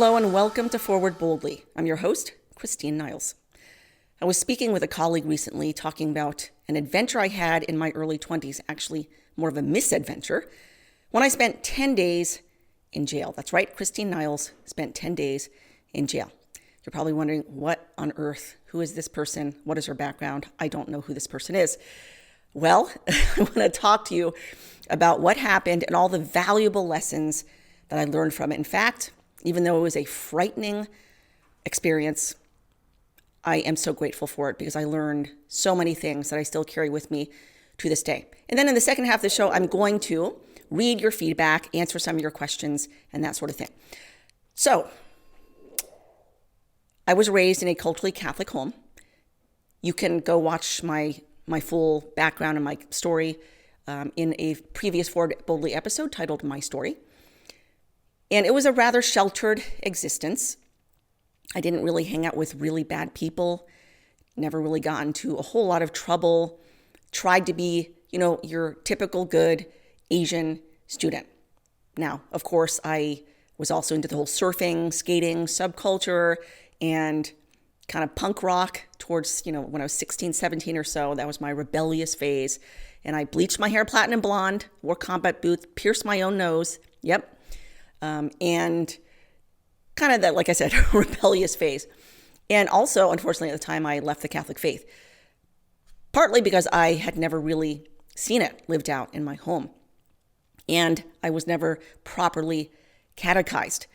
Hello and welcome to Forward Boldly. I'm your host, Christine Niles. I was speaking with a colleague recently talking about an adventure I had in my early 20s, actually more of a misadventure, when I spent 10 days in jail. That's right, Christine Niles spent 10 days in jail. You're probably wondering, what on earth? Who is this person? What is her background? I don't know who this person is. Well, I want to talk to you about what happened and all the valuable lessons that I learned from it. In fact, even though it was a frightening experience, I am so grateful for it because I learned so many things that I still carry with me to this day. And then in the second half of the show, I'm going to read your feedback, answer some of your questions, and that sort of thing. So, I was raised in a culturally Catholic home. You can go watch my full background and my story in a previous Forward Boldly episode titled My Story. And it was a rather sheltered existence. I didn't really hang out with really bad people, never really got into a whole lot of trouble, tried to be, your typical good Asian student. Now, of course, I was also into the whole surfing, skating subculture and kind of punk rock towards, when I was 16, 17 or so. That was my rebellious phase. And I bleached my hair platinum blonde, wore combat boots, pierced my own nose. Yep. And kind of that, like I said, rebellious phase. And also, unfortunately, at the time, I left the Catholic faith, partly because I had never really seen it lived out in my home. And I was never properly catechized.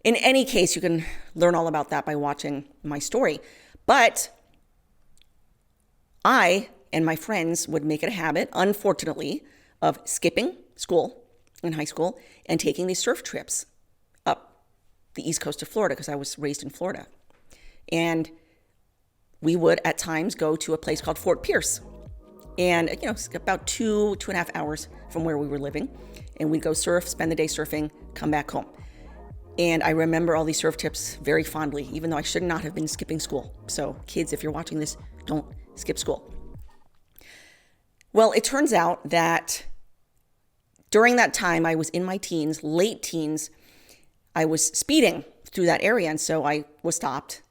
In any case, you can learn all about that by watching my story. But I and my friends would make it a habit, unfortunately, of skipping school in high school and taking these surf trips up the east coast of Florida because I was raised in Florida. And we would at times go to a place called Fort Pierce. And, it's about 2.5 hours from where we were living. And we'd go surf, spend the day surfing, come back home. And I remember all these surf trips very fondly, even though I should not have been skipping school. So kids, if you're watching this, don't skip school. Well, it turns out that during that time, I was in my teens, late teens. I was speeding through that area, and so I was stopped,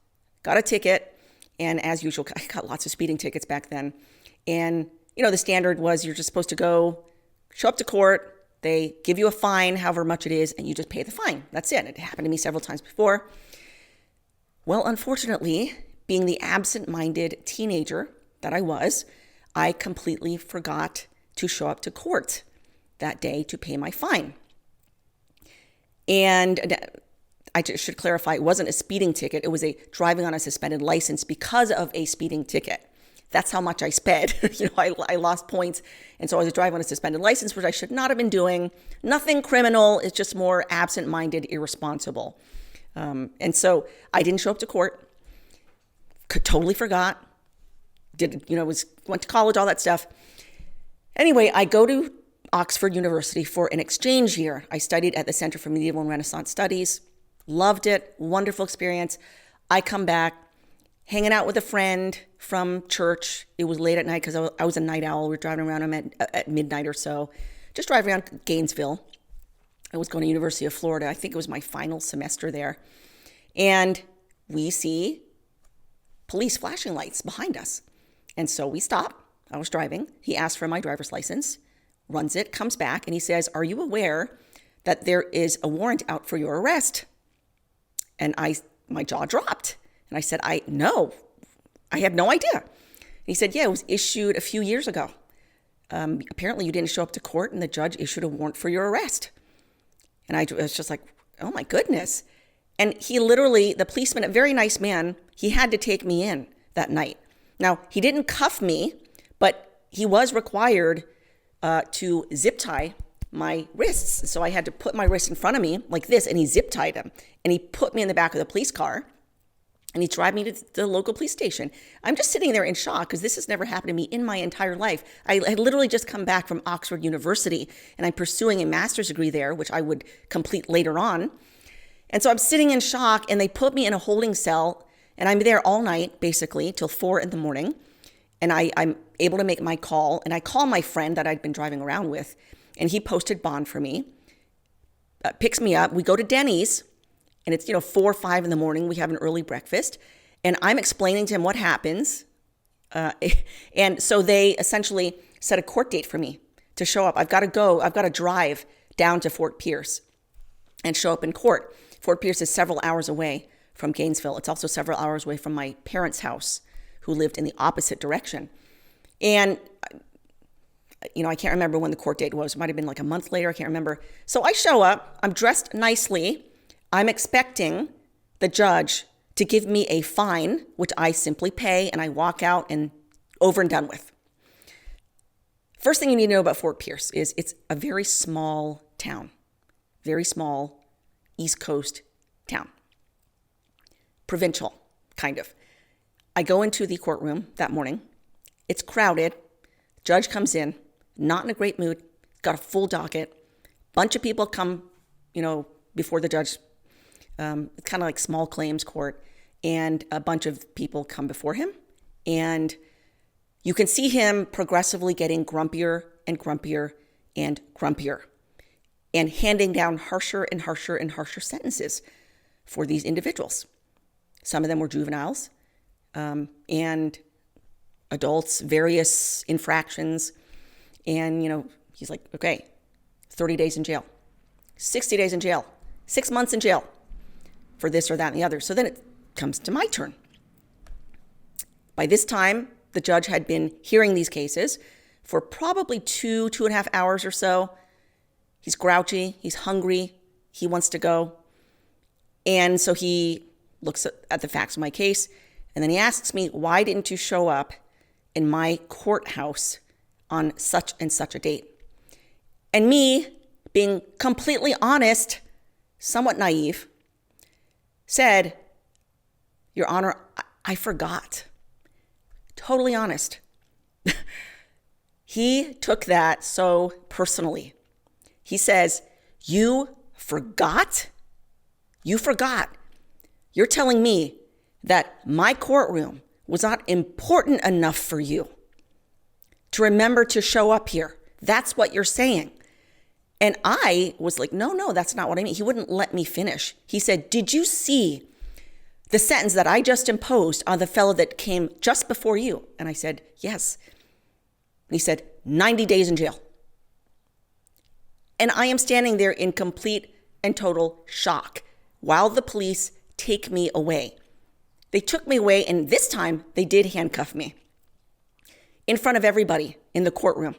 got a ticket, and as usual, I got lots of speeding tickets back then. And, the standard was you're just supposed to show up to court, they give you a fine, however much it is, and you just pay the fine. That's it. It happened to me several times before. Well, unfortunately, being the absent-minded teenager that I was, I completely forgot to show up to court that day to pay my fine. And I should clarify, it wasn't a speeding ticket. It was a driving on a suspended license because of a speeding ticket. That's how much I sped. I lost points. And so I was driving on a suspended license, which I should not have been doing. Nothing criminal. It's just more absent-minded, irresponsible. And so I didn't show up to court. Totally forgot. Went to college, all that stuff. Anyway, I go to Oxford University for an exchange year. I studied at the Center for Medieval and Renaissance Studies. Loved it. Wonderful experience. I come back, hanging out with a friend from church. It was late at night because I was a night owl. We were driving around at midnight or so, just driving around Gainesville. I was going to University of Florida. I think it was my final semester there. And we see police flashing lights behind us. And so we stop. I was driving. He asked for my driver's license, runs it, comes back, and he says, "Are you aware that there is a warrant out for your arrest?" And my jaw dropped. And I said, No, I had no idea. And he said, "Yeah, it was issued a few years ago. Apparently you didn't show up to court and the judge issued a warrant for your arrest." And I was just like, oh my goodness. And he literally, the policeman, a very nice man, he had to take me in that night. Now, he didn't cuff me, but he was required to zip tie my wrists. So I had to put my wrists in front of me like this, and he zip tied them. And he put me in the back of the police car, and he drove me to the local police station. I'm just sitting there in shock because this has never happened to me in my entire life. I had literally just come back from Oxford University, and I'm pursuing a master's degree there, which I would complete later on. And so I'm sitting in shock, and they put me in a holding cell, and I'm there all night, basically, till 4 a.m. And I'm able to make my call, and I call my friend that I'd been driving around with, and he posted bond for me, picks me up. We go to Denny's. And it's, 4 or 5 in the morning. We have an early breakfast. And I'm explaining to him what happens. And so they essentially set a court date for me to show up. I've got to drive down to Fort Pierce and show up in court. Fort Pierce is several hours away from Gainesville. It's also several hours away from my parents' house, who lived in the opposite direction. And, I can't remember when the court date was. It might have been like a month later. I can't remember. So I show up. I'm dressed nicely. I'm expecting the judge to give me a fine, which I simply pay, and I walk out and over and done with. First thing you need to know about Fort Pierce is it's a very small town, very small East Coast town, provincial, kind of. I go into the courtroom that morning. It's crowded. Judge comes in, not in a great mood, got a full docket. Bunch of people come, before the judge. It's kind of like small claims court. And a bunch of people come before him. And you can see him progressively getting grumpier and grumpier and grumpier, and handing down harsher and harsher and harsher sentences for these individuals. Some of them were juveniles and adults, various infractions. And, he's like, okay, 30 days in jail, 60 days in jail, 6 months in jail for this or that and the other. So then it comes to my turn. By this time, the judge had been hearing these cases for probably 2.5 hours or so. He's grouchy, he's hungry, he wants to go. And so he looks at the facts of my case, and then he asks me, why didn't you show up in my courthouse on such and such a date? And me, being completely honest, somewhat naive, said, Your Honor, I forgot. Totally honest. He took that so personally. He says, you forgot? You forgot. You're telling me that my courtroom was not important enough for you to remember to show up here. That's what you're saying. And I was like, no, that's not what I mean. He wouldn't let me finish. He said, did you see the sentence that I just imposed on the fellow that came just before you? And I said, yes. And he said, 90 days in jail. And I am standing there in complete and total shock while the police take me away. They took me away, and this time they did handcuff me in front of everybody in the courtroom.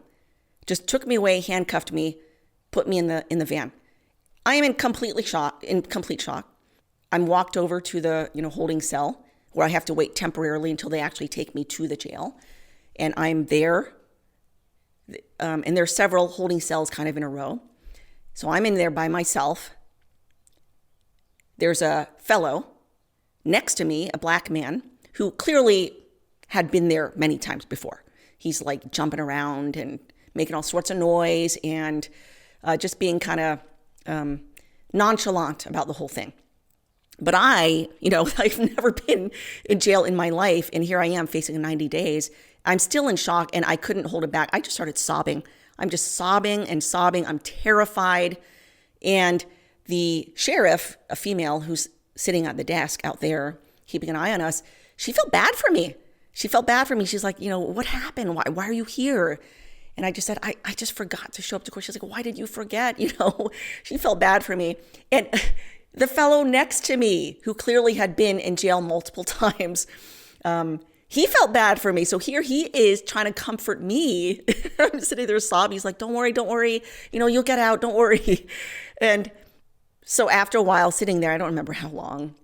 Just took me away, handcuffed me, put me in the van. I am in complete shock. I'm walked over to the holding cell where I have to wait temporarily until they actually take me to the jail. And I'm there, and there are several holding cells kind of in a row. So I'm in there by myself. There's a fellow next to me, a black man, who clearly had been there many times before. He's like jumping around and making all sorts of noise and just being kind of nonchalant about the whole thing. But I've never been in jail in my life, and here I am facing 90 days. I'm still in shock, and I couldn't hold it back. I just started sobbing. I'm just sobbing and sobbing. I'm terrified. And the sheriff, a female who's sitting at the desk out there, keeping an eye on us, she felt bad for me. She's like, what happened? Why are you here? And I just said, I just forgot to show up to court. She's like, why did you forget? She felt bad for me. And the fellow next to me, who clearly had been in jail multiple times, he felt bad for me. So here he is trying to comfort me. I'm sitting there sobbing. He's like, don't worry. You'll get out. Don't worry. And so after a while sitting there, I don't remember how long,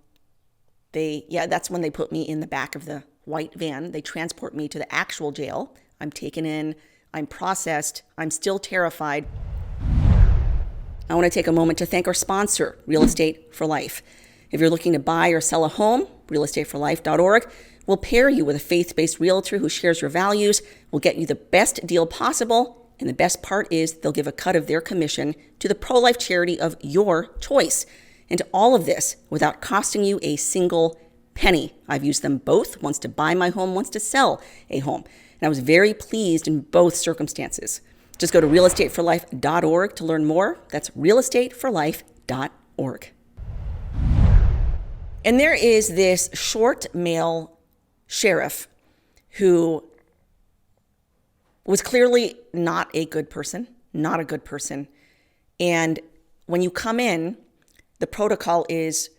that's when they put me in the back of the white van. They transport me to the actual jail. I'm taken in. I'm processed. I'm still terrified. I want to take a moment to thank our sponsor, Real Estate for Life. If you're looking to buy or sell a home, realestateforlife.org will pair you with a faith-based realtor who shares your values, will get you the best deal possible, and the best part is they'll give a cut of their commission to the pro-life charity of your choice. And all of this without costing you a single penny. I've used them both, once to buy my home, once to sell a home. And I was very pleased in both circumstances. Just go to realestateforlife.org to learn more. That's realestateforlife.org. And there is this short male sheriff who was clearly not a good person. And when you come in, the protocol is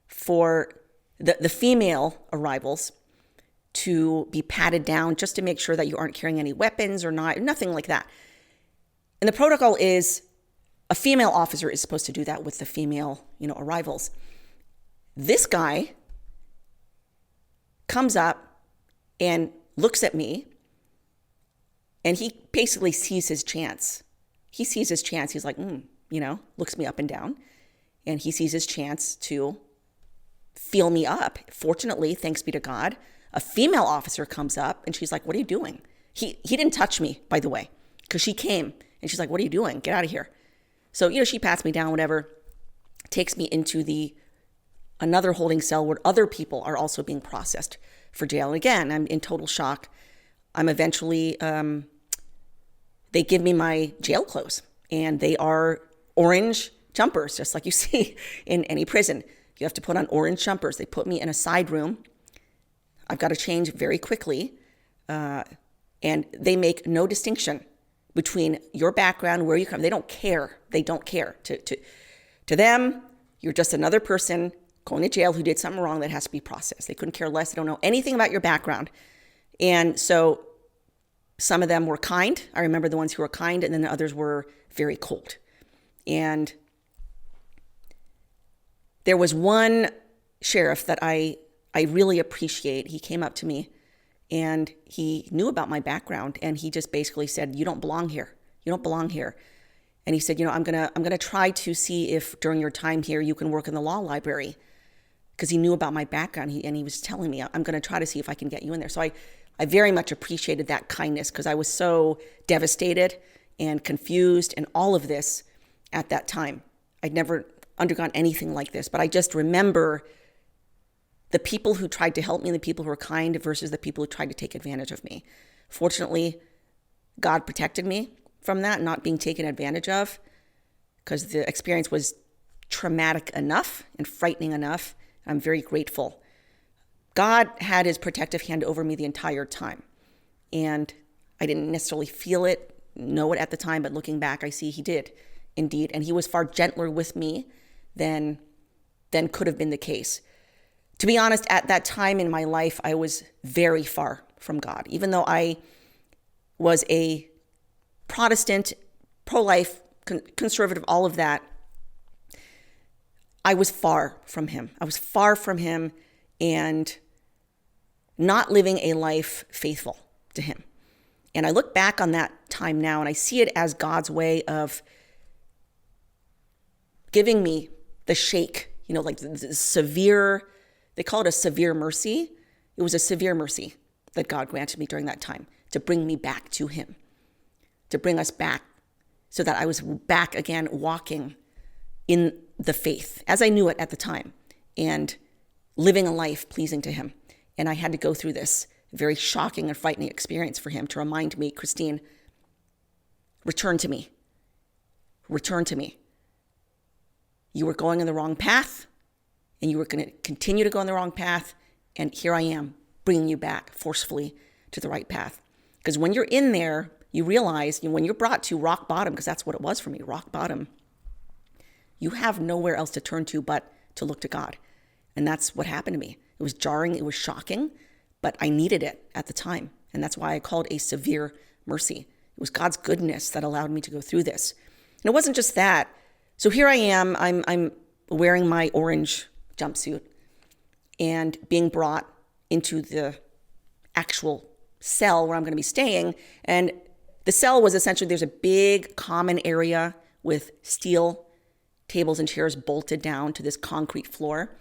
for the female arrivals to be patted down just to make sure that you aren't carrying any weapons or nothing like that. And the protocol is a female officer is supposed to do that with the female, arrivals. This guy comes up and looks at me, and he basically sees his chance. He's like, looks me up and down, and he sees his chance to feel me up. Fortunately, thanks be to God, a female officer comes up, and she's like, what are you doing? He didn't touch me, by the way, because she came, and she's like, what are you doing? Get out of here. So, she pats me down, whatever, takes me into another holding cell where other people are also being processed for jail. And again, I'm in total shock. I'm eventually, they give me my jail clothes, and they are orange jumpers, just like you see in any prison. You have to put on orange jumpers. They put me in a side room. I've got to change very quickly. And they make no distinction between your background, where you come. They don't care. To them, you're just another person going to jail who did something wrong that has to be processed. They couldn't care less. They don't know anything about your background. And so some of them were kind. I remember the ones who were kind, and then the others were very cold. And there was one sheriff that I really appreciate. He came up to me, and he knew about my background, and he just basically said, you don't belong here. You don't belong here. And he said, I'm gonna try to see if during your time here you can work in the law library, because he knew about my background. He was telling me, I'm gonna try to see if I can get you in there. So I very much appreciated that kindness, because I was so devastated and confused and all of this at that time. I'd never undergone anything like this, but I just remember the people who tried to help me and the people who were kind versus the people who tried to take advantage of me. Fortunately, God protected me from that, not being taken advantage of, because the experience was traumatic enough and frightening enough. I'm very grateful. God had his protective hand over me the entire time. And I didn't necessarily feel it, know it at the time, but looking back, I see he did indeed. And he was far gentler with me than could have been the case. To be honest, at that time in my life, I was very far from God. Even though I was a Protestant, pro-life, conservative, all of that, I was far from him. I was far from him and not living a life faithful to him. And I look back on that time now, and I see it as God's way of giving me the shake, like the severe, they call it a severe mercy. It was a severe mercy that God granted me during that time to bring me back to him, to bring us back so that I was back again walking in the faith as I knew it at the time and living a life pleasing to him. And I had to go through this very shocking and frightening experience for him to remind me, Christine, return to me. Return to me. You were going in the wrong path, and you were going to continue to go in the wrong path, and here I am bringing you back forcefully to the right path. Because when you're in there, you realize when you're brought to rock bottom, because that's what it was for me, rock bottom, you have nowhere else to turn to but to look to God. And that's what happened to me. It was jarring, it was shocking, but I needed it at the time. And that's why I called it a severe mercy. It was God's goodness that allowed me to go through this. And it wasn't just that. So here I am, I'm wearing my orange jumpsuit and being brought into the actual cell where I'm going to be staying. And the cell was essentially, there's a big common area with steel tables and chairs bolted down to this concrete floor.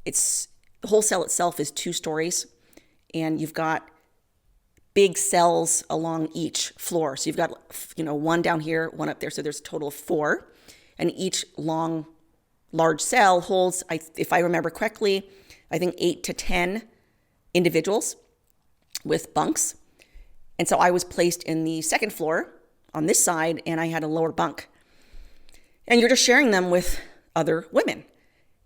The whole cell itself is 2 stories, and you've got big cells along each floor. So you've got, one down here, one up there. So there's a total of 4. And each large cell holds, if I remember correctly, I think 8 to 10 individuals with bunks. And so I was placed in the second floor on this side, and I had a lower bunk. And you're just sharing them with other women.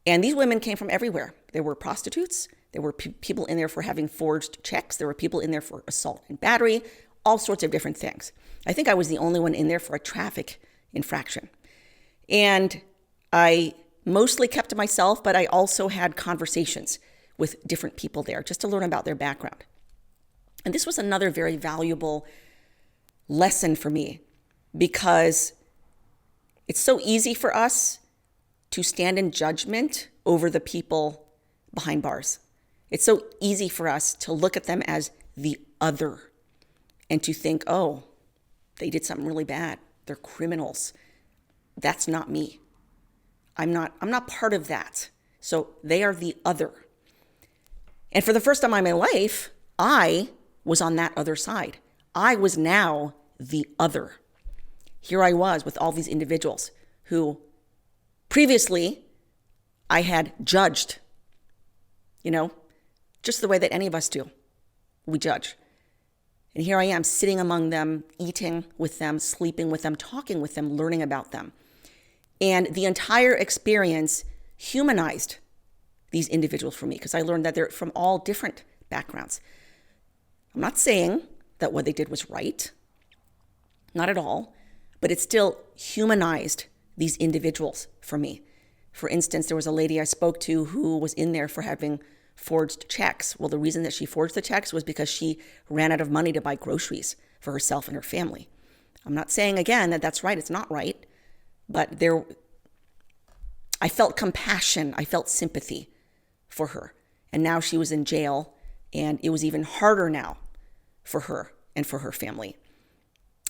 And these women came from everywhere. There were prostitutes. There were people in there for having forged checks. There were people in there for assault and battery, all sorts of different things. I think I was the only one in there for a traffic infraction. And I mostly kept to myself, but I also had conversations with different people there just to learn about their background. And this was another very valuable lesson for me, because it's so easy for us to stand in judgment over the people behind bars. It's so easy for us to look at them as the other and to think, oh, they did something really bad. They're criminals. That's not me. I'm not part of that. So they are the other. And for the first time in my life, I was on that other side. I was now the other. Here I was with all these individuals who previously I had judged, just the way that any of us do. We judge. And here I am sitting among them, eating with them, sleeping with them, talking with them, learning about them. And the entire experience humanized these individuals for me, because I learned that they're from all different backgrounds. I'm not saying that what they did was right, not at all, but it still humanized these individuals for me. For instance, there was a lady I spoke to who was in there for having forged checks. Well, the reason that she forged the checks was because she ran out of money to buy groceries for herself and her family. I'm not saying, again, that that's right. It's not right. But I felt compassion. I felt sympathy for her. And now she was in jail, and it was even harder now for her and for her family.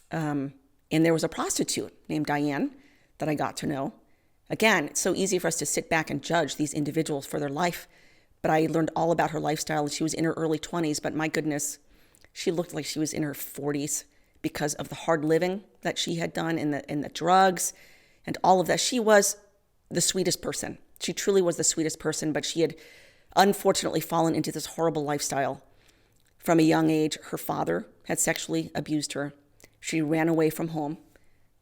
And there was a prostitute named Diane that I got to know. Again, it's so easy for us to sit back and judge these individuals for their life. But I learned all about her lifestyle. She was in her early 20s, but my goodness, she looked like she was in her 40s because of the hard living that she had done and the drugs and all of that. She was the sweetest person. She truly was the sweetest person, but she had unfortunately fallen into this horrible lifestyle. From a young age, her father had sexually abused her. She ran away from home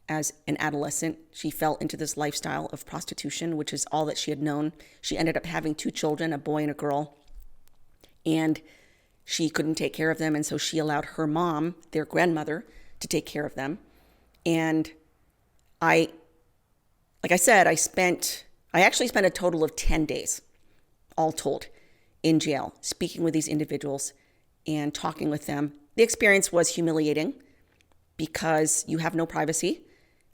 as an adolescent. She fell into this lifestyle of prostitution, which is all that she had known. She ended up having 2 children, a boy and a girl, and she couldn't take care of them, and so she allowed her mom, their grandmother, to take care of them. And like I said, I actually spent a total of 10 days, all told, in jail, speaking with these individuals and talking with them. The experience was humiliating because you have no privacy.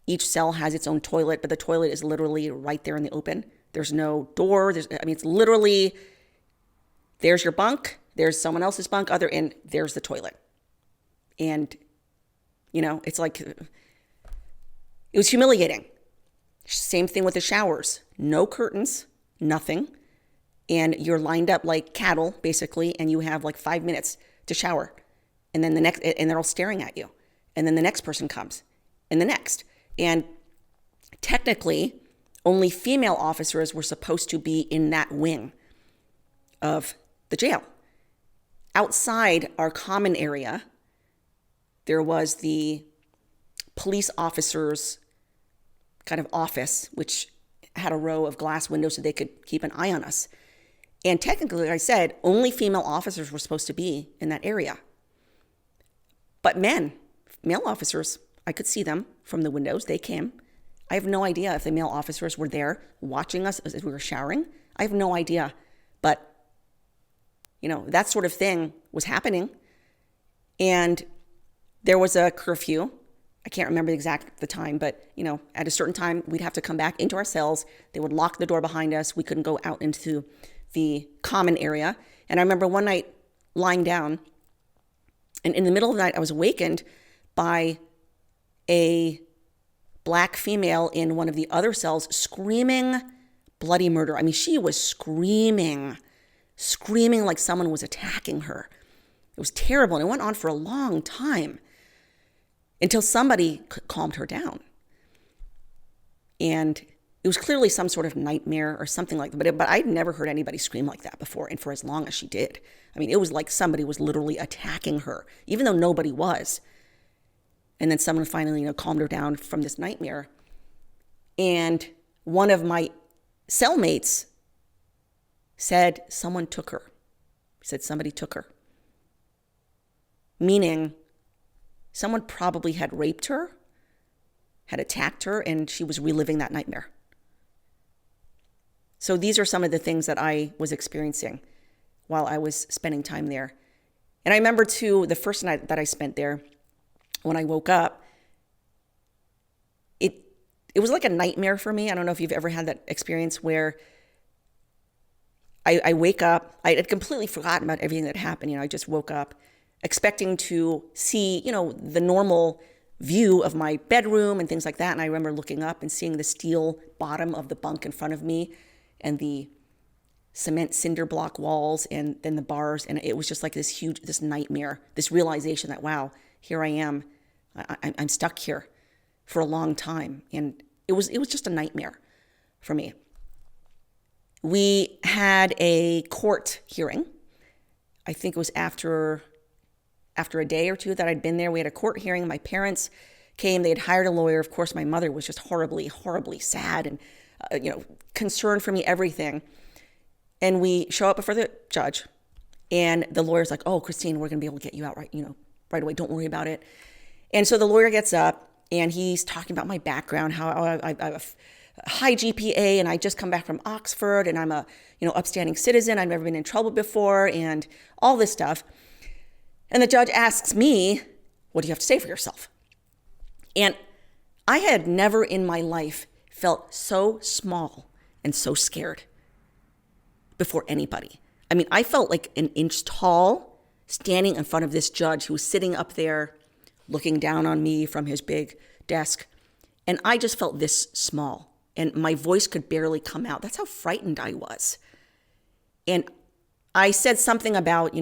Each cell has its own toilet, but the toilet is literally right there in the open. There's no door. It's literally, there's your bunk, there's someone else's bunk, and there's the toilet. And, it's like, it was humiliating. Same thing with the showers. No curtains, nothing. And you're lined up like cattle, basically, and you have like 5 minutes to shower. And then and they're all staring at you. And then the next person comes, and the next. And technically, only female officers were supposed to be in that wing of the jail. Outside our common area, there was the police officers' kind of office, which had a row of glass windows so they could keep an eye on us. And technically, like I said, only female officers were supposed to be in that area. But male officers, I could see them from the windows. They came. I have no idea if the male officers were there watching us as we were showering. I have no idea. But, that sort of thing was happening. And there was a curfew. I can't remember the time, but, at a certain time, we'd have to come back into our cells. They would lock the door behind us. We couldn't go out into the common area. And I remember one night lying down, and in the middle of the night, I was awakened by a black female in one of the other cells screaming bloody murder. She was screaming like someone was attacking her. It was terrible, and it went on for a long time until somebody calmed her down. And it was clearly some sort of nightmare or something like that, but I'd never heard anybody scream like that before, and for as long as she did. It was like somebody was literally attacking her, even though nobody was. And then someone finally, calmed her down from this nightmare. And one of my cellmates said someone took her. He said somebody took her. Meaning someone probably had raped her, had attacked her, and she was reliving that nightmare. So these are some of the things that I was experiencing while I was spending time there. And I remember too, the first night that I spent there, when I woke up, it was like a nightmare for me. I don't know if you've ever had that experience where I wake up, I had completely forgotten about everything that happened. I just woke up expecting to see, the normal view of my bedroom and things like that. And I remember looking up and seeing the steel bottom of the bunk in front of me and the cement cinder block walls and then the bars. And it was just like this nightmare, this realization that, wow, here I am. I'm stuck here for a long time. And it was just a nightmare for me. We had a court hearing. I think it was after a day or two that I'd been there. We had a court hearing. My parents came. They had hired a lawyer. Of course, my mother was just horribly, horribly sad and, concerned for me, everything. And we show up before the judge, and the lawyer's like, "Oh, Christine, we're going to be able to get you out right away. Don't worry about it." And so the lawyer gets up, and he's talking about my background, how I have a high GPA, and I just come back from Oxford, and I'm a upstanding citizen. I've never been in trouble before, and all this stuff. And the judge asks me, "What do you have to say for yourself?" And I had never in my life felt so small and so scared before anybody. I mean, I felt like an inch tall standing in front of this judge who was sitting up there looking down on me from his big desk. And I just felt this small, and my voice could barely come out. That's how frightened I was. And I said something about,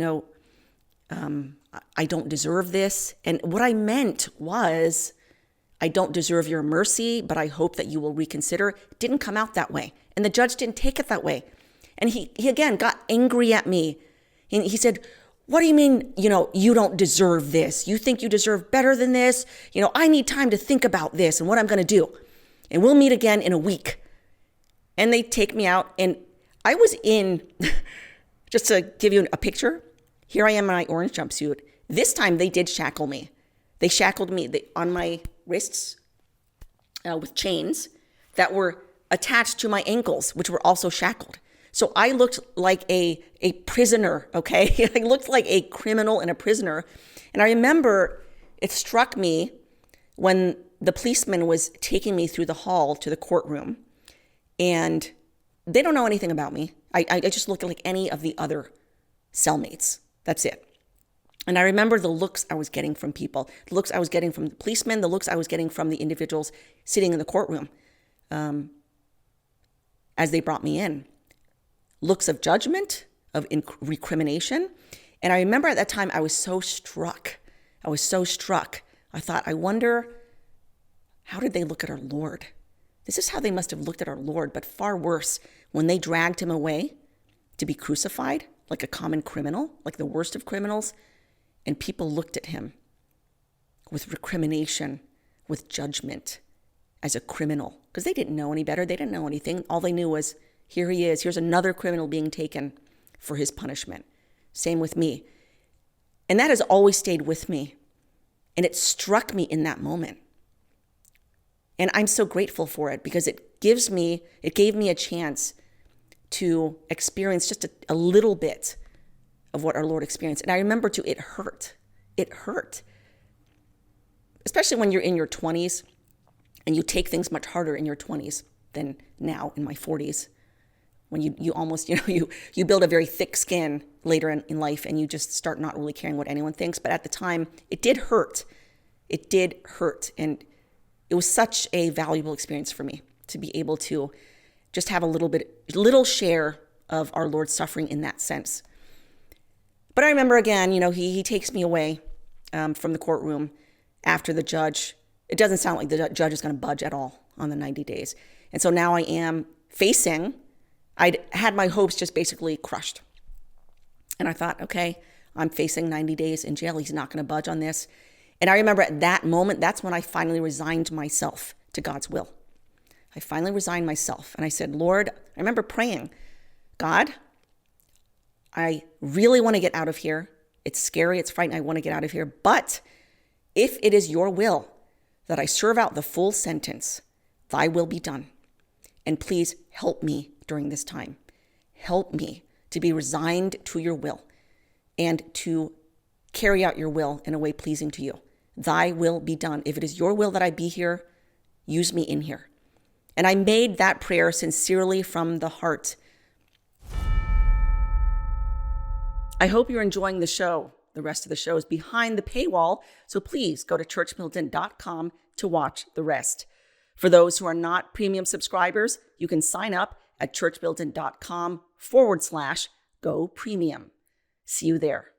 I don't deserve this. And what I meant was, I don't deserve your mercy, but I hope that you will reconsider. It didn't come out that way. And the judge didn't take it that way. And he again got angry at me. And he said, "What do you mean, you don't deserve this? You think you deserve better than this? I need time to think about this and what I'm going to do. And we'll meet again in a week." And they take me out. And I was in, just to give you a picture, here I am in my orange jumpsuit. This time they did shackle me. They shackled me on my wrists with chains that were attached to my ankles, which were also shackled. So I looked like a prisoner, okay? I looked like a criminal and a prisoner. And I remember it struck me when the policeman was taking me through the hall to the courtroom, and they don't know anything about me. I just looked like any of the other cellmates. That's it. And I remember the looks I was getting from people, the looks I was getting from the policemen, the looks I was getting from the individuals sitting in the courtroom as they brought me in. Looks of judgment, of recrimination. And I remember at that time, I was so struck. I thought, I wonder, how did they look at our Lord? This is how they must have looked at our Lord, but far worse, when they dragged him away to be crucified like a common criminal, like the worst of criminals, and people looked at him with recrimination, with judgment as a criminal, because they didn't know any better. They didn't know anything. All they knew was, here he is. Here's another criminal being taken for his punishment. Same with me. And that has always stayed with me. And it struck me in that moment. And I'm so grateful for it, because it gave me a chance to experience just a little bit of what our Lord experienced. And I remember too, it hurt. It hurt. Especially when you're in your 20s and you take things much harder in your 20s than now in my 40s. When you almost, you build a very thick skin later in life, and you just start not really caring what anyone thinks. But at the time, it did hurt. It did hurt. And it was such a valuable experience for me to be able to just have a little share of our Lord's suffering in that sense. But I remember again, he takes me away from the courtroom after the judge. It doesn't sound like the judge is going to budge at all on the 90 days. And so now I am facing, I'd had my hopes just basically crushed. And I thought, okay, I'm facing 90 days in jail. He's not going to budge on this. And I remember at that moment, that's when I finally resigned myself to God's will. I finally resigned myself. And I said, Lord, I remember praying, God, I really want to get out of here. It's scary. It's frightening. I want to get out of here. But if it is your will that I serve out the full sentence, thy will be done. And please help me during this time. Help me to be resigned to your will and to carry out your will in a way pleasing to you. Thy will be done. If it is your will that I be here, use me in here. And I made that prayer sincerely from the heart. I hope you're enjoying the show. The rest of the show is behind the paywall, so please go to churchmilitant.com to watch the rest. For those who are not premium subscribers, you can sign up at churchmilitant.com/go premium. See you there.